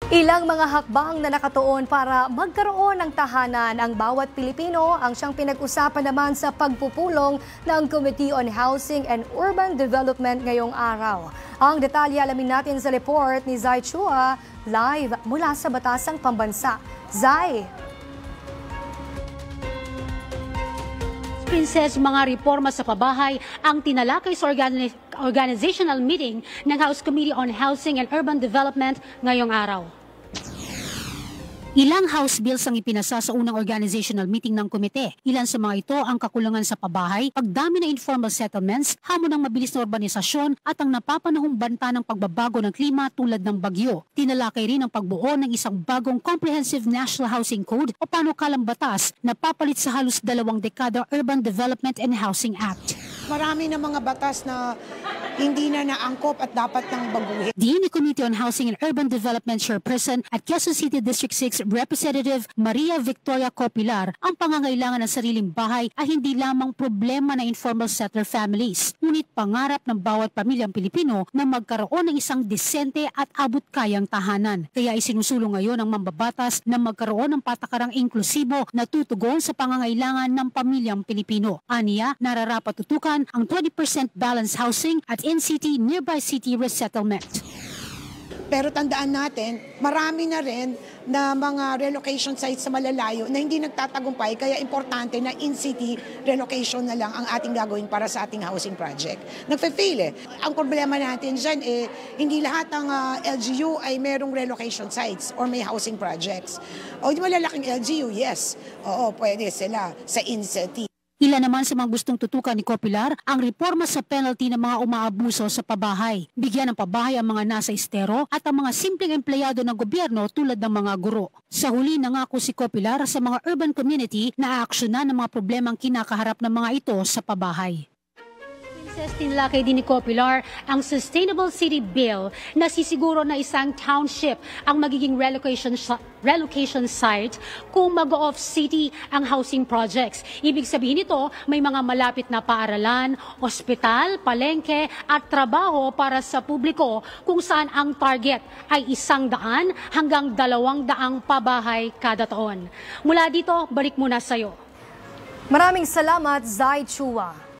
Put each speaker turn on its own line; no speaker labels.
Ilang mga hakbang na nakatuon para magkaroon ng tahanan ang bawat Pilipino ang siyang pinag-usapan naman sa pagpupulong ng Committee on Housing and Urban Development ngayong araw. Ang detalye alamin natin sa report ni Zai Chua, live mula sa Batasang Pambansa. Zai!
Princess, mga reforma sa pabahay ang tinalakay sa organizational meeting ng House Committee on Housing and Urban Development ngayong araw. Ilang House bills ang ipinasa sa unang organizational meeting ng komite. Ilan sa mga ito ang kakulangan sa pabahay, pagdami ng informal settlements, hamon ng mabilis na urbanisasyon at ang napapanahong banta ng pagbabago ng klima tulad ng bagyo. Tinalakay rin ang pagbuo ng isang bagong Comprehensive National Housing Code o panukalang batas na papalit sa halos 2 dekada Urban Development and Housing Act.
Marami na mga batas na hindi na naangkop at dapat nang baguhin.
Diin ni Committee on Housing and Urban Development Chairperson at Quezon City District 6 Representative Maria Victoria Copilar, ang pangangailangan ng sariling bahay ay hindi lamang problema ng informal settler families, ngunit pangarap ng bawat pamilyang Pilipino na magkaroon ng isang desente at abot-kayang tahanan. Kaya isinusulong ngayon ng mambabatas na magkaroon ng patakarang inklusibo na tutugon sa pangangailangan ng pamilyang Pilipino. Aniya, nararapat tutukan ang 20% balanced housing at NCT Nearby City Resettlement.
Pero tandaan natin, marami na rin na mga relocation sites sa malalayo na hindi nagtatagumpay, kaya importante na in-city relocation na lang ang ating gagawin para sa ating housing project. Nagfe-fail eh. Ang problema natin dyan hindi lahat ng LGU ay merong relocation sites or may housing projects. O di malalaking LGU, yes. Oo, pwede sila sa in-city.
Ilan naman sa mga gustong tutukan ni Copilar ang reforma sa penalty ng mga umaabuso sa pabahay. Bigyan ng pabahay ang mga nasa estero at ang mga simpleng empleyado ng gobyerno tulad ng mga guro. Sa huli, nangako si Copilar sa mga urban community na aaksyonan ng mga problemang kinakaharap ng mga ito sa pabahay. Tinalakay din ni Copilar ang Sustainable City Bill na sisiguro na isang township ang magiging relocation site kung mag-off-city ang housing projects. Ibig sabihin nito, may mga malapit na paaralan, ospital, palengke at trabaho para sa publiko kung saan ang target ay 100 hanggang 200 pabahay kada taon. Mula dito, balik muna sa iyo.
Maraming salamat, Zai Chua.